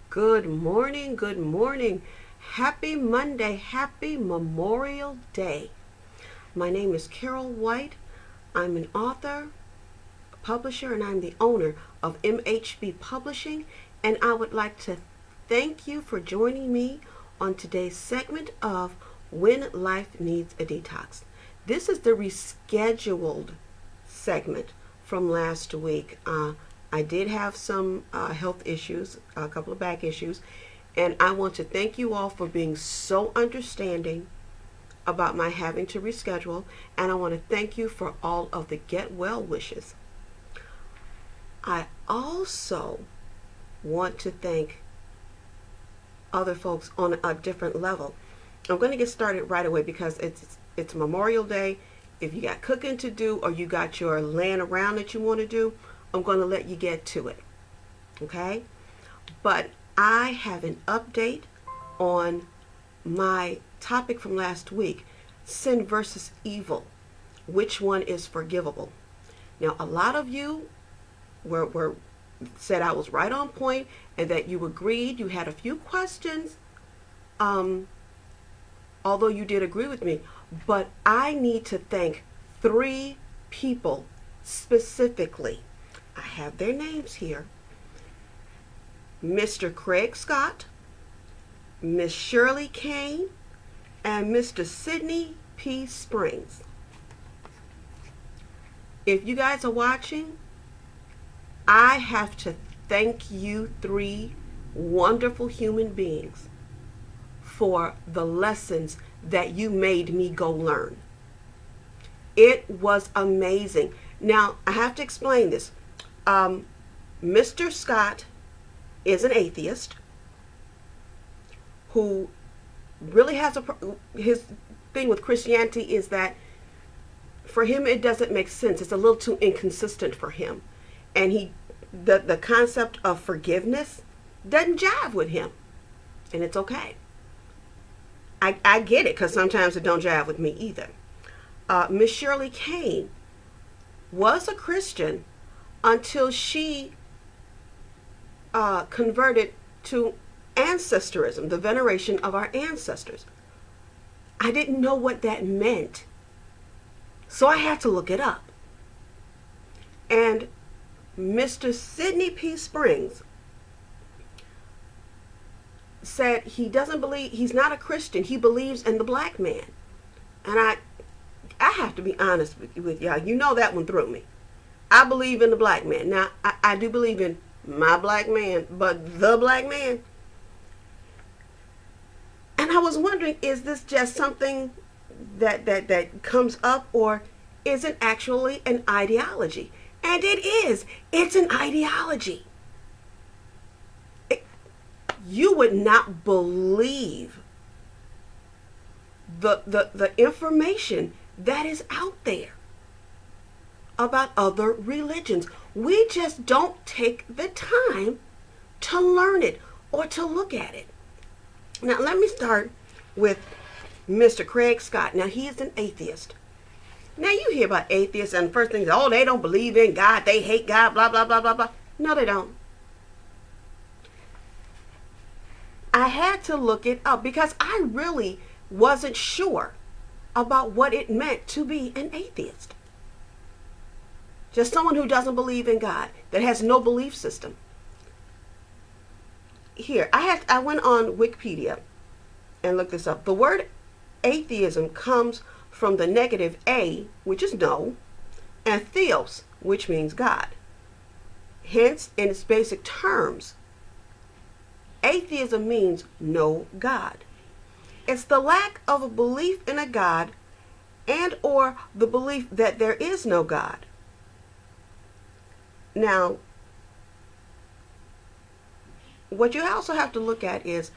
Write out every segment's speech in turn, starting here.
Good morning, good morning. Happy Monday, happy Memorial Day. My name is Carol White. I'm an author, publisher, and I'm the owner of MHB Publishing. And I would like to thank you for joining me on today's segment of When Life Needs a Detox. This is the rescheduled segment from last week. I did have some health issues, a couple of back issues, and I want to thank you all for being so understanding about my having to reschedule, and I want to thank you for all of the get well wishes. I also want to thank other folks on a different level. I'm going to get started right away because it's Memorial Day. If you got cooking to do or you got your laying around that you want to do, I'm going to let you get to it. Okay? But I have an update on my topic from last week, sin versus evil. Which one is forgivable? Now, a lot of you were said I was right on point and that you agreed. You had a few questions, although you did agree with me. But I need to thank 3 people specifically. I have their names here. Mr. Craig Scott, Miss Shirley Kane, and Mr. Sidney P. Springs. If you guys are watching, I have to thank you 3 wonderful human beings for the lessons that you made me go learn. It was amazing. Now, I have to explain this. Mr. Scott is an atheist who really has his thing with Christianity is that for him it doesn't make sense. It's a little too inconsistent for him. And the concept of forgiveness doesn't jive with him. And it's okay. I get it because sometimes it don't jive with me either. Miss Shirley Kane was a Christian until she converted to ancestorism, the veneration of our ancestors. I didn't know what that meant, so I had to look it up. And Mr. Sidney P. Springs said he doesn't believe, he's not a Christian, he believes in the black man. And I have to be honest with y'all. You know that one threw me. I believe in the black man. Now, I do believe in my black man, but the black man. And I was wondering, is this just something that comes up, or is it actually an ideology? And it is. It's an ideology. You would not believe the information that is out there about other religions. We just don't take the time to learn it or to look at it. Now, let me start with Mr. Craig Scott. Now, he is an atheist. Now, you hear about atheists and the first thing is, oh, they don't believe in God, they hate God, blah, blah, blah, blah, blah. No, they don't. I had to look it up because I really wasn't sure about what it meant to be an atheist. Just someone who doesn't believe in God, that has no belief system. Here, I went on Wikipedia and looked this up. The word atheism comes from the negative a, which is no, and theos, which means God. Hence, in its basic terms, atheism means no God. It's the lack of a belief in a God and or the belief that there is no God. Now, what you also have to look at is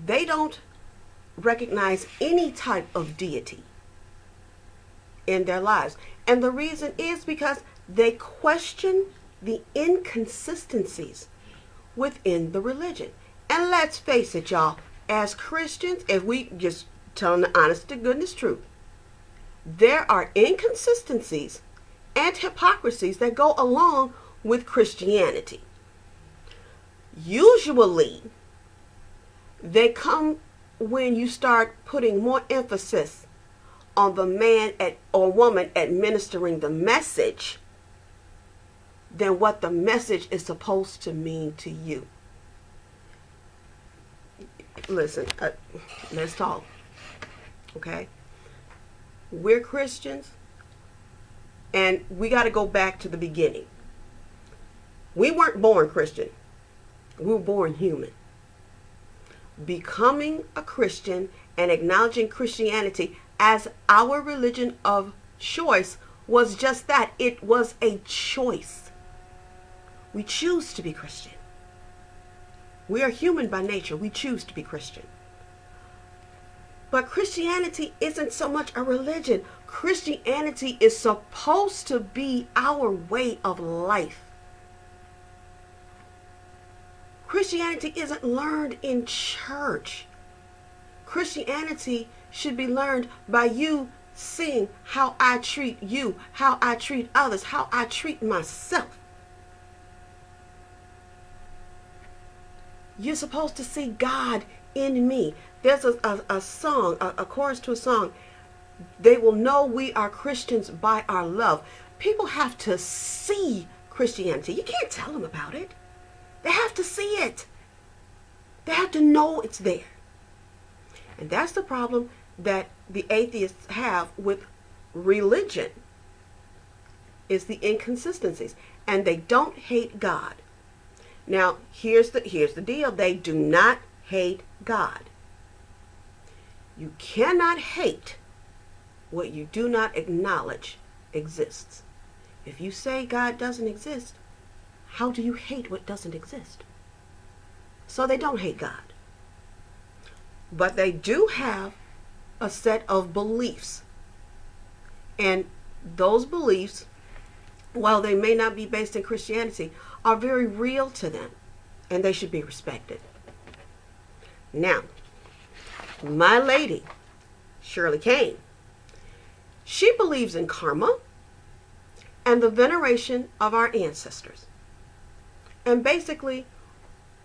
they don't recognize any type of deity in their lives. And the reason is because they question the inconsistencies within the religion. And let's face it, y'all, as Christians, if we just telling the honest to goodness truth, there are inconsistencies and hypocrisies that go along with Christianity. Usually, they come when you start putting more emphasis on the man or woman administering the message than what the message is supposed to mean to you. Listen, let's talk. Okay? We're Christians, and we got to go back to the beginning. We weren't born Christian. We were born human. Becoming a Christian and acknowledging Christianity as our religion of choice was just that. It was a choice. We choose to be Christian. We are human by nature. We choose to be Christian. But Christianity isn't so much a religion. Christianity is supposed to be our way of life. Christianity isn't learned in church. Christianity should be learned by you seeing how I treat you, how I treat others, how I treat myself. You're supposed to see God in me. There's a song, a chorus to a song. They will know we are Christians by our love. People have to see Christianity. You can't tell them about it. They have to see it. They have to know it's there. And that's the problem that the atheists have with religion, is the inconsistencies. And they don't hate God. Now, here's the deal. They do not hate God. You cannot hate what you do not acknowledge exists. If you say God doesn't exist, how do you hate what doesn't exist? So they don't hate God. But they do have a set of beliefs. And those beliefs, while they may not be based in Christianity, are very real to them. And they should be respected. Now, my lady, Shirley Kane, she believes in karma and the veneration of our ancestors. And basically,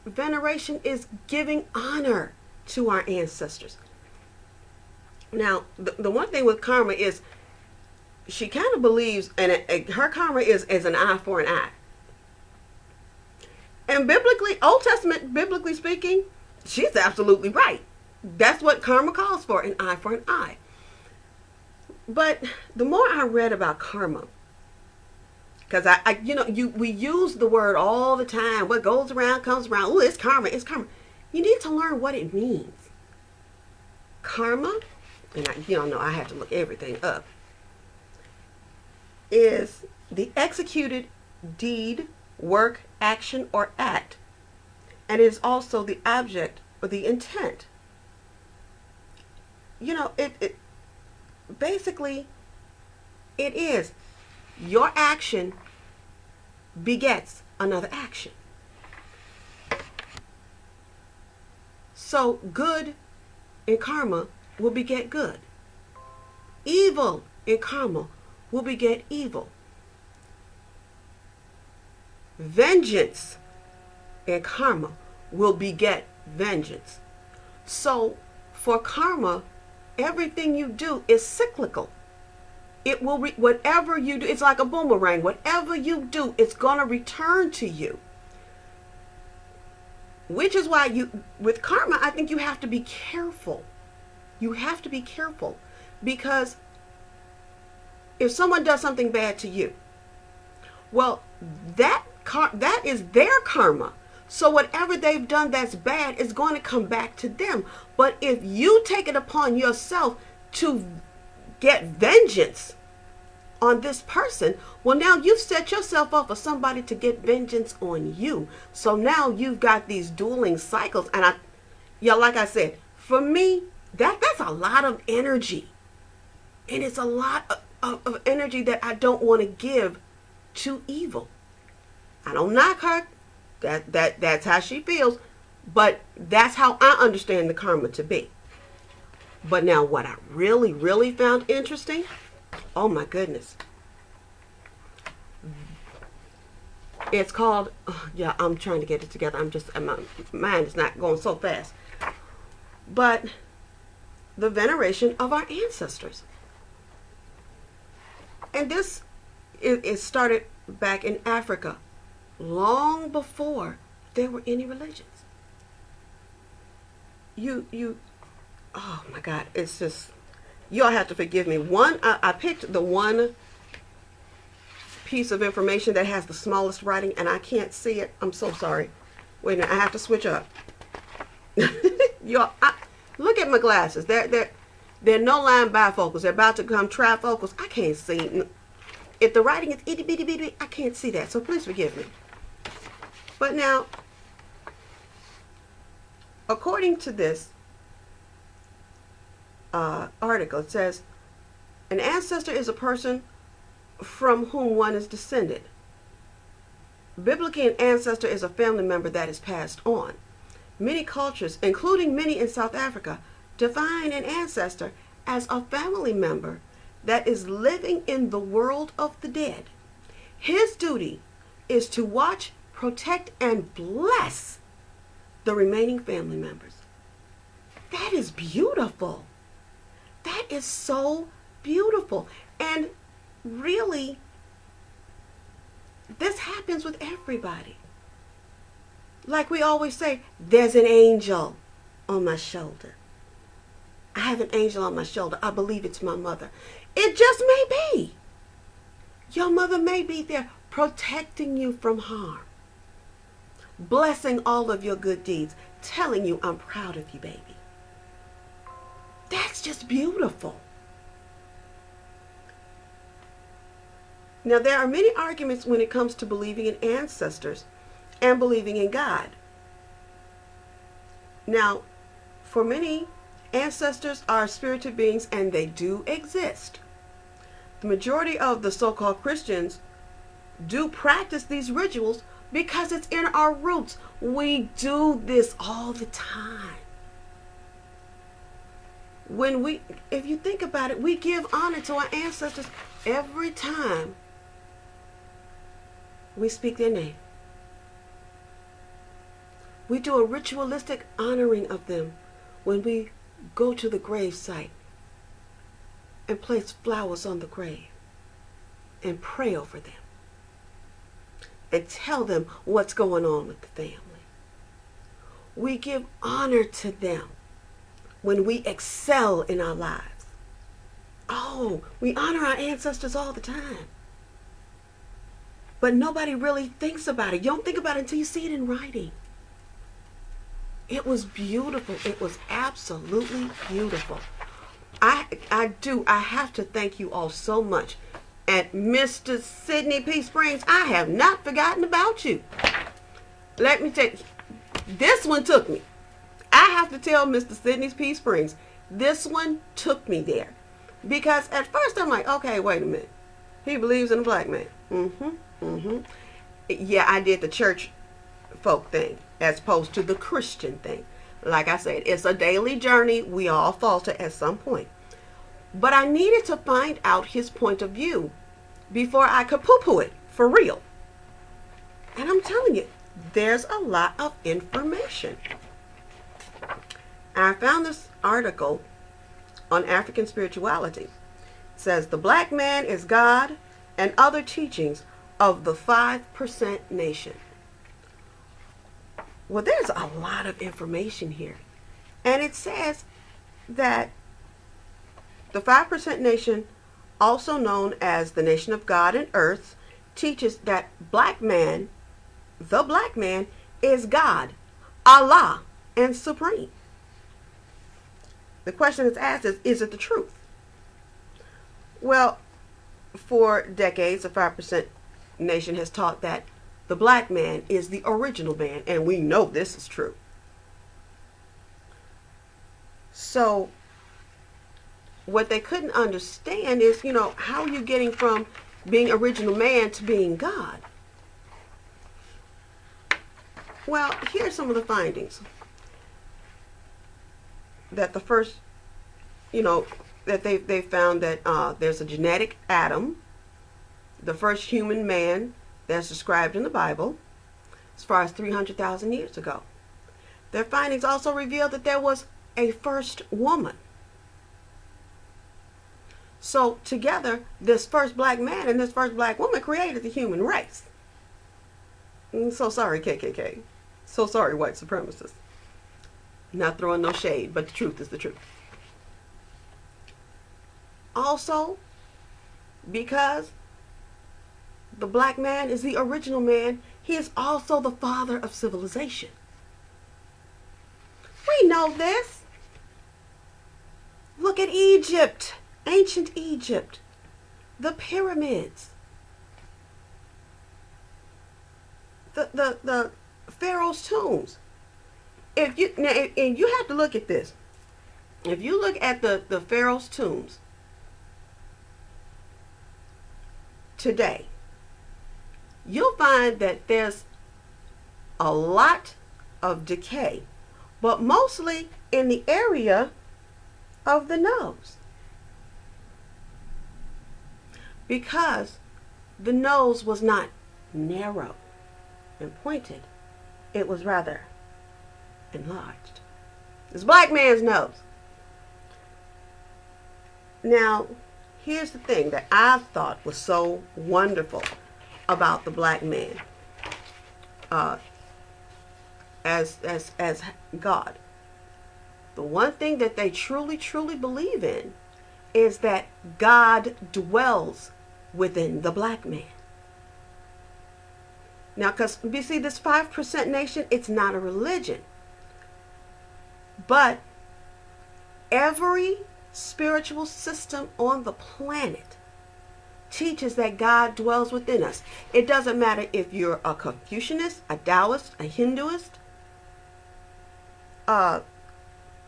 veneration is giving honor to our ancestors. Now, the one thing with karma is she kind of believes, and her karma is an eye for an eye. And biblically, Old Testament, biblically speaking, she's absolutely right. That's what karma calls for, an eye for an eye. But the more I read about karma, because we use the word all the time. What goes around comes around. Oh, it's karma. It's karma. You need to learn what it means. Karma, and I had to look everything up, is the executed deed, work, action, or act, and it is also the object or the intent. It basically, it is your action begets another action. So good in karma will beget good. Evil in karma will beget evil. Vengeance in karma will beget vengeance. So for karma, everything you do is cyclical. It will whatever you do, it's like a boomerang. Whatever you do, it's going to return to you. Which is why with karma, I think you have to be careful. You have to be careful, because if someone does something bad to you, well, that is their karma. So whatever they've done that's bad is going to come back to them. But if you take it upon yourself to get vengeance on this person, well, now you've set yourself up for somebody to get vengeance on you. So now you've got these dueling cycles. And like I said, for me, that's a lot of energy. And it's a lot of energy that I don't want to give to evil. I don't knock her. That's how she feels. But that's how I understand the karma to be. But now what I really, really found interesting, oh my goodness. It's called, yeah, I'm trying to get it together. My mind is not going so fast. But the veneration of our ancestors. And this it started back in Africa long before there were any religions. Oh my God, it's just, y'all have to forgive me. I picked the one piece of information that has the smallest writing and I can't see it. I'm so sorry. Wait a minute, I have to switch up. Look at my glasses. They're no line bifocals. They're about to become trifocals. I can't see. If the writing is itty bitty bitty, I can't see that. So please forgive me. But now, according to this article, it says an ancestor is a person from whom one is descended. Biblically, an ancestor is a family member that is passed on. Many cultures, including many in South Africa, define an ancestor as a family member that is living in the world of the dead. His duty is to watch, protect, and bless the remaining family members. That is beautiful. That is so beautiful. And really, this happens with everybody. Like we always say, there's an angel on my shoulder. I have an angel on my shoulder. I believe it's my mother. It just may be. Your mother may be there protecting you from harm, blessing all of your good deeds, telling you, I'm proud of you, baby. That's just beautiful. Now, there are many arguments when it comes to believing in ancestors and believing in God. Now, for many, ancestors are spirited beings and they do exist. The majority of the so-called Christians do practice these rituals because it's in our roots. We do this all the time. If you think about it, we give honor to our ancestors every time we speak their name. We do a ritualistic honoring of them when we go to the grave site and place flowers on the grave and pray over them and tell them what's going on with the family. We give honor to them when we excel in our lives. Oh, we honor our ancestors all the time. But nobody really thinks about it. You don't think about it until you see it in writing. It was beautiful. It was absolutely beautiful. I have to thank you all so much. And Mr. Sidney P. Springs, I have not forgotten about you. Let me tell you, this one took me. I have to tell Mr. Sidney P. Springs, this one took me there. Because at first I'm like, okay, wait a minute. He believes in a black man. Yeah, I did the church folk thing as opposed to the Christian thing. Like I said, it's a daily journey. We all falter at some point. But I needed to find out his point of view before I could poo-poo it for real. And I'm telling you, there's a lot of information. And I found this article on African spirituality. It says, the black man is God and other teachings of the 5% nation. Well, there's a lot of information here. And it says that the 5% nation, also known as the nation of God and earth, teaches that the black man is God, Allah, and supreme. The question that's asked is it the truth? Well, for decades, the 5% nation has taught that the black man is the original man, and we know this is true. So what they couldn't understand is, how are you getting from being original man to being God? Well, here's some of the findings. That the first, that they found that there's a genetic Adam. The first human man that's described in the Bible as far as 300,000 years ago. Their findings also revealed that there was a first woman. So together, this first black man and this first black woman created the human race. So sorry, KKK. So sorry, white supremacists. Not throwing no shade, but the truth is the truth. Also, because the black man is the original man, he is also the father of civilization. We know this. Look at Egypt, ancient Egypt, the pyramids, the Pharaoh's tombs. And you have to look at this. If you look at the Pharaoh's tombs today, you'll find that there's a lot of decay, but mostly in the area of the nose, because the nose was not narrow and pointed. It was rather enlarged. This black man's nose. Now, here's the thing that I thought was so wonderful about the black man as God. The one thing that they truly, truly believe in is that God dwells within the black man. Now, because you see, this 5% nation, it's not a religion. But every spiritual system on the planet teaches that God dwells within us. It doesn't matter if you're a Confucianist, a Taoist, a Hinduist,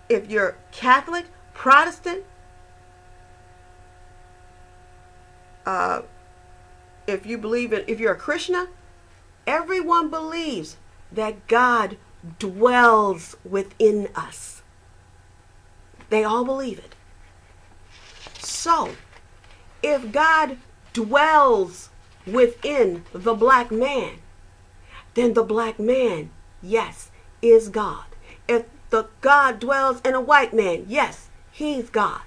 if you're Catholic, Protestant, if you're a Krishna, everyone believes that God dwells within us. They all believe it. So, if God dwells within the black man, then the black man, yes, is God. If the God dwells in a white man, yes, he's God.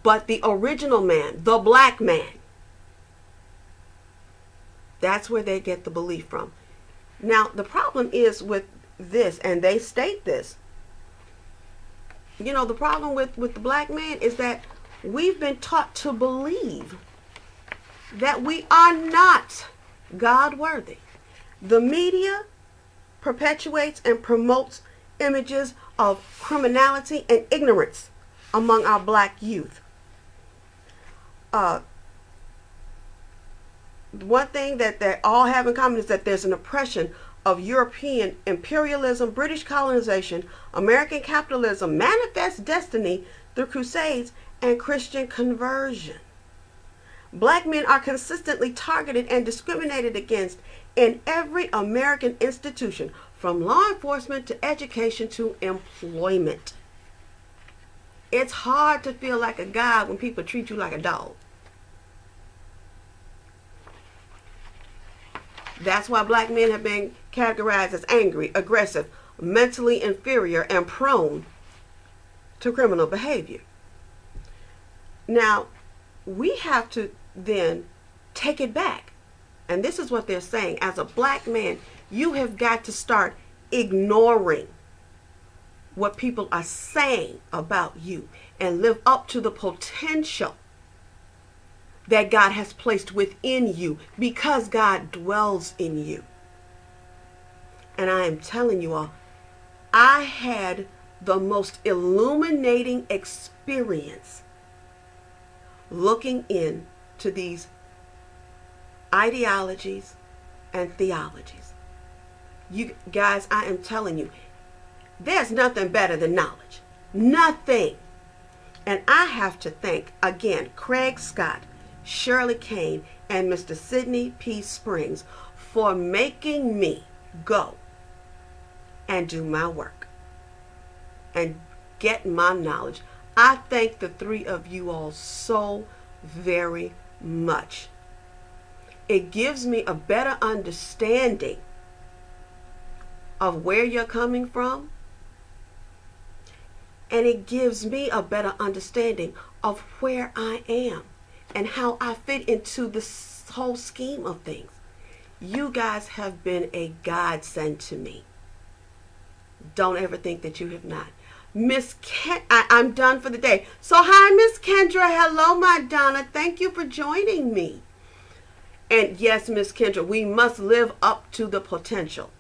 But the original man, the black man, that's where they get the belief from. Now, the problem is with this, and they state this, the problem with the black man is that we've been taught to believe that we are not God worthy. The media perpetuates and promotes images of criminality and ignorance among our black youth. One thing that they all have in common is that there's an oppression of European imperialism, British colonization, American capitalism, manifest destiny through crusades, and Christian conversion. Black men are consistently targeted and discriminated against in every American institution, from law enforcement to education to employment. It's hard to feel like a god when people treat you like a dog. That's why black men have been categorized as angry, aggressive, mentally inferior, and prone to criminal behavior. Now, we have to then take it back. And this is what they're saying. As a black man, you have got to start ignoring what people are saying about you and live up to the potential that God has placed within you, because God dwells in you. And I am telling you all, I had the most illuminating experience looking into these ideologies and theologies. You guys, I am telling you, there's nothing better than knowledge. Nothing. And I have to thank, again, Craig Scott, Shirley Kane, and Mr. Sidney P. Springs for making me go and do my work and get my knowledge. I thank the three of you all so very much It gives me a better understanding of where you're coming from. And it gives me a better understanding of where I am and how I fit into this whole scheme of things. You guys have been a godsend to me. Don't ever think that you have not. I'm done for the day. So hi, Miss Kendra. Hello, my Donna. Thank you for joining me. And yes, Miss Kendra, we must live up to the potential.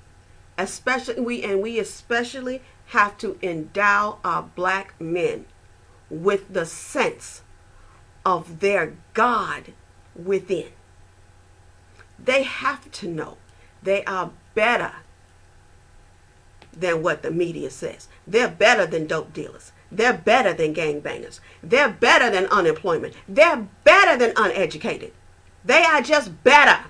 We especially have to endow our black men with the sense of their God within. They have to know they are better than what the media says. They're better than dope dealers. They're better than gangbangers. They're better than unemployment. They're better than uneducated. They are just better.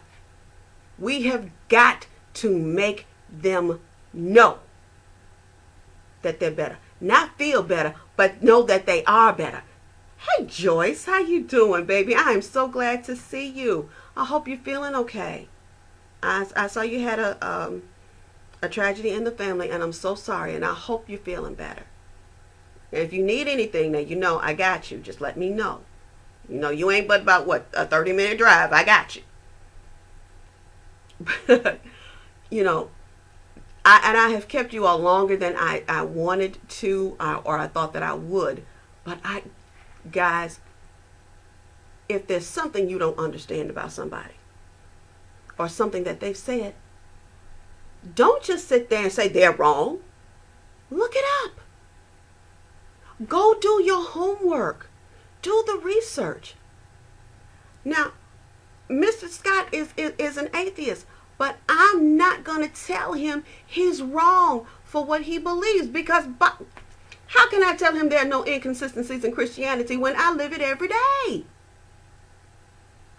We have got to make them know that they're better. Not feel better, but know that they are better. Hey Joyce, how you doing, baby? I am so glad to see you. I hope you're feeling okay. I saw you had a tragedy in the family, and I'm so sorry, and I hope you're feeling better. And if you need anything, now you know I got you. Just let me know. You know, you ain't but about, what, a 30-minute drive. I got you. But, you know, I have kept you all longer than I wanted to, or I thought that I would. But guys, if there's something you don't understand about somebody, or something that they've said, don't just sit there and say they're wrong. Look it up. Go do your homework. Do the research. Now, Mr. Scott is an atheist, but I'm not going to tell him he's wrong for what he believes, because how can I tell him there are no inconsistencies in Christianity when I live it every day?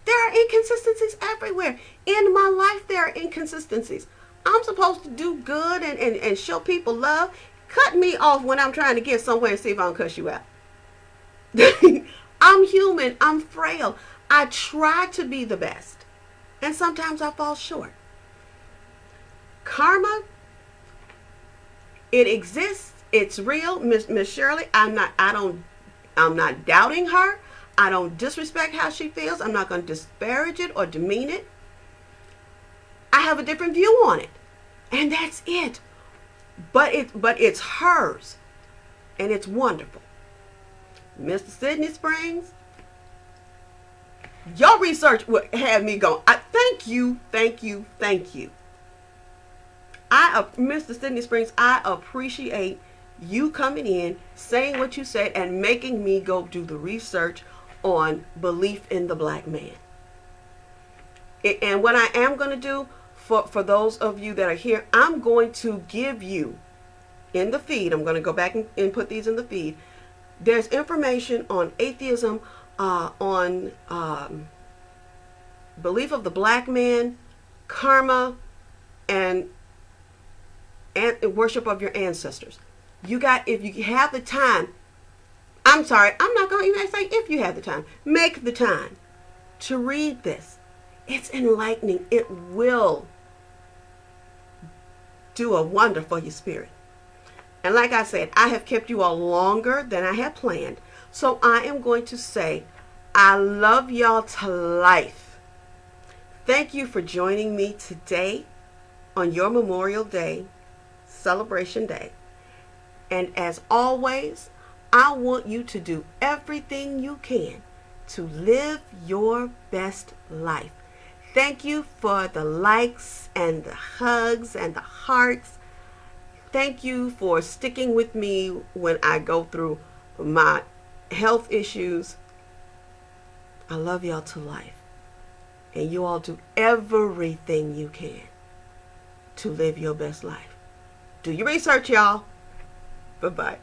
There are inconsistencies everywhere. In my life, there are inconsistencies. I'm supposed to do good and show people love. Cut me off when I'm trying to get somewhere and see if I can cuss you out. I'm human. I'm frail. I try to be the best. And sometimes I fall short. Karma, it exists. It's real. Miss Shirley, I'm not doubting her. I don't disrespect how she feels. I'm not going to disparage it or demean it. I have a different view on it. And that's it. But it's hers. And it's wonderful. Mr. Sydney Springs, your research would have me going. Thank you. Mr. Sydney Springs, I appreciate you coming in, saying what you said, and making me go do the research on belief in the black man. And what I am going to do for those of you that are here, I'm going to give you in the feed, I'm going to go back and put these in the feed. There's information on atheism, on belief of the black man, karma, and worship of your ancestors. If you have the time, I'm sorry, I'm not going to even say if you have the time. Make the time to read this. It's enlightening. It will do a wonder for your spirit. And like I said, I have kept you all longer than I had planned. So I am going to say, I love y'all to life. Thank you for joining me today on your Memorial Day, Celebration Day. And as always, I want you to do everything you can to live your best life. Thank you for the likes and the hugs and the hearts. Thank you for sticking with me when I go through my health issues. I love y'all to life. And you all do everything you can to live your best life. Do your research, y'all. Bye-bye.